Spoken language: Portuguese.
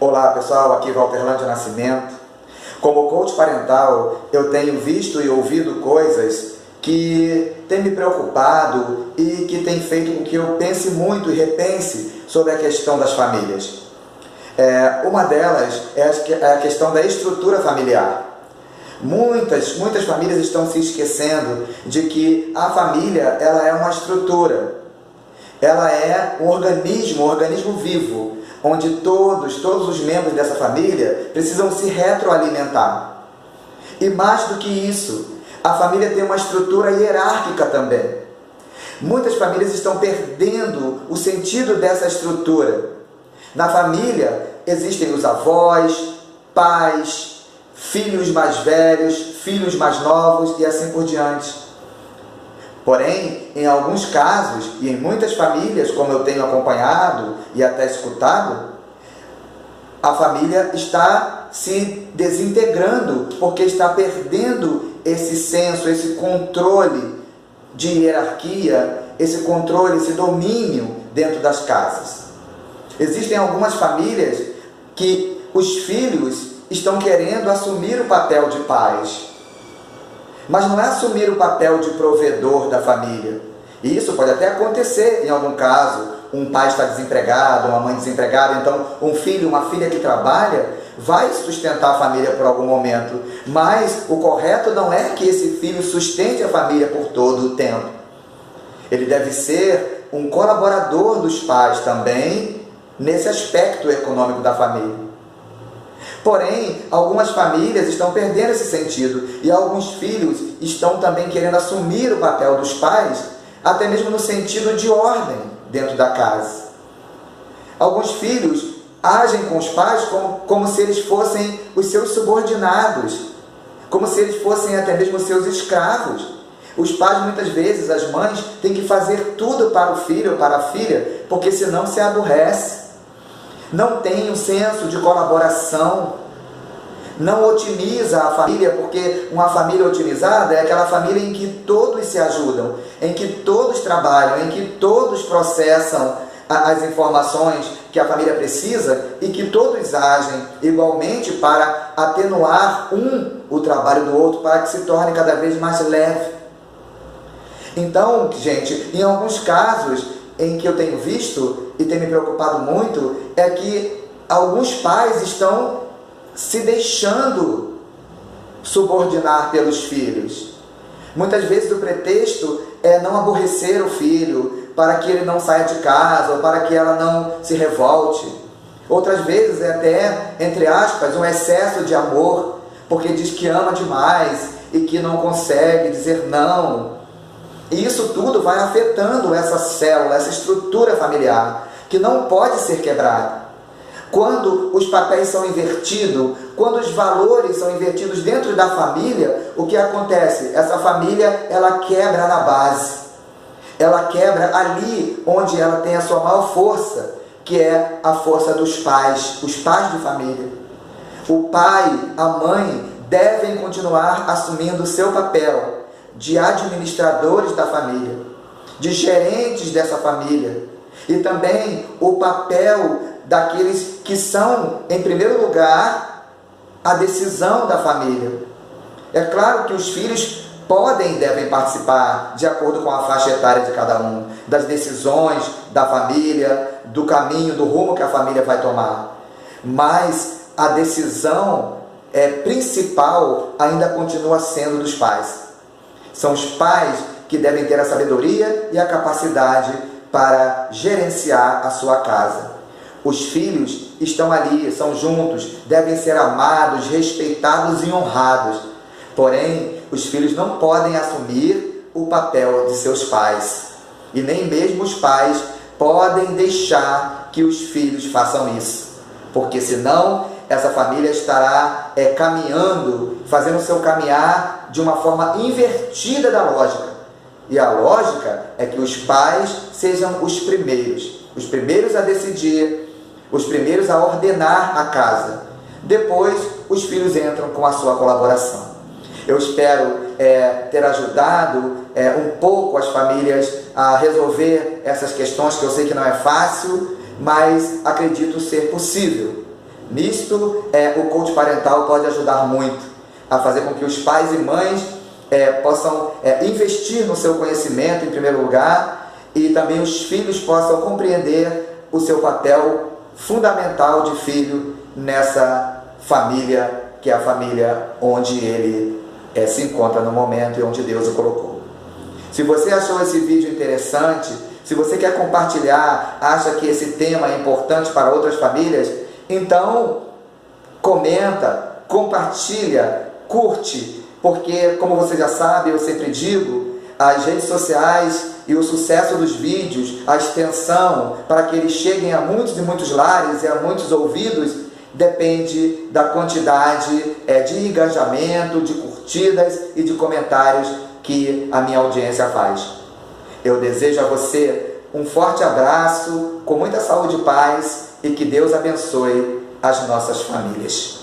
Olá pessoal, aqui Walterlândia Nascimento. Como coach parental, eu tenho visto e ouvido coisas que têm me preocupado e que têm feito com que eu pense muito e repense sobre a questão das famílias. Uma delas é a questão da estrutura familiar. Muitas famílias estão se esquecendo de que a família ela é uma estrutura. Ela é um organismo vivo, onde todos os membros dessa família precisam se retroalimentar. E mais do que isso, a família tem uma estrutura hierárquica também. Muitas famílias estão perdendo o sentido dessa estrutura. Na família existem os avós, pais, filhos mais velhos, filhos mais novos e assim por diante. Porém, em alguns casos e em muitas famílias, como eu tenho acompanhado e até escutado, a família está se desintegrando porque está perdendo esse senso, esse controle de hierarquia, esse controle, esse domínio dentro das casas. Existem algumas famílias que os filhos estão querendo assumir o papel de pais, mas não é assumir o papel de provedor da família. E isso pode até acontecer em algum caso. Um pai está desempregado, uma mãe desempregada, então um filho, uma filha que trabalha vai sustentar a família por algum momento. Mas o correto não é que esse filho sustente a família por todo o tempo. Ele deve ser um colaborador dos pais também nesse aspecto econômico da família. Porém, algumas famílias estão perdendo esse sentido e alguns filhos estão também querendo assumir o papel dos pais, até mesmo no sentido de ordem dentro da casa. Alguns filhos agem com os pais como se eles fossem os seus subordinados, como se eles fossem até mesmo seus escravos. Os pais, muitas vezes, as mães, têm que fazer tudo para o filho ou para a filha, porque senão se aborrece. Não tem um senso de colaboração, não otimiza a família, porque uma família otimizada é aquela família em que todos se ajudam, em que todos trabalham, em que todos processam as informações que a família precisa e que todos agem igualmente para atenuar o trabalho do outro, para que se torne cada vez mais leve. Então, gente, em alguns casos em que eu tenho visto e tem me preocupado muito, é que alguns pais estão se deixando subordinar pelos filhos. Muitas vezes o pretexto é não aborrecer o filho, para que ele não saia de casa, ou para que ela não se revolte. Outras vezes é até, entre aspas, um excesso de amor, porque diz que ama demais e que não consegue dizer não. E isso tudo vai afetando essa célula, essa estrutura familiar, que não pode ser quebrada. Quando os papéis são invertidos, quando os valores são invertidos dentro da família, o que acontece? Essa família, ela quebra na base. Ela quebra ali onde ela tem a sua maior força, que é a força dos pais, os pais de família. O pai, a mãe, devem continuar assumindo o seu papel de administradores da família, de gerentes dessa família, e também o papel daqueles que são, em primeiro lugar, a decisão da família. É claro que os filhos podem e devem participar, de acordo com a faixa etária de cada um, das decisões da família, do caminho, do rumo que a família vai tomar. Mas a decisão principal ainda continua sendo dos pais. São os pais que devem ter a sabedoria e a capacidade para gerenciar a sua casa. Os filhos estão ali, são juntos, devem ser amados, respeitados e honrados. Porém, os filhos não podem assumir o papel de seus pais. E nem mesmo os pais podem deixar que os filhos façam isso. Porque senão, essa família estará caminhando, fazendo o seu caminhar de uma forma invertida da lógica. E a lógica é que os pais sejam os primeiros a decidir, os primeiros a ordenar a casa. Depois, os filhos entram com a sua colaboração. Eu espero ter ajudado um pouco as famílias a resolver essas questões, que eu sei que não é fácil, mas acredito ser possível. Nisto, o coach parental pode ajudar muito a fazer com que os pais e mães possam investir no seu conhecimento em primeiro lugar, e também os filhos possam compreender o seu papel fundamental de filho nessa família, que é a família onde ele se encontra no momento e onde Deus o colocou. Se você achou esse vídeo interessante, se você quer compartilhar, acha que esse tema é importante para outras famílias, então comenta, compartilha, curte, porque, como você já sabe, eu sempre digo, as redes sociais e o sucesso dos vídeos, a extensão, para que eles cheguem a muitos e muitos lares e a muitos ouvidos, depende da quantidade de engajamento, de curtidas e de comentários que a minha audiência faz. Eu desejo a você um forte abraço, com muita saúde e paz, e que Deus abençoe as nossas famílias.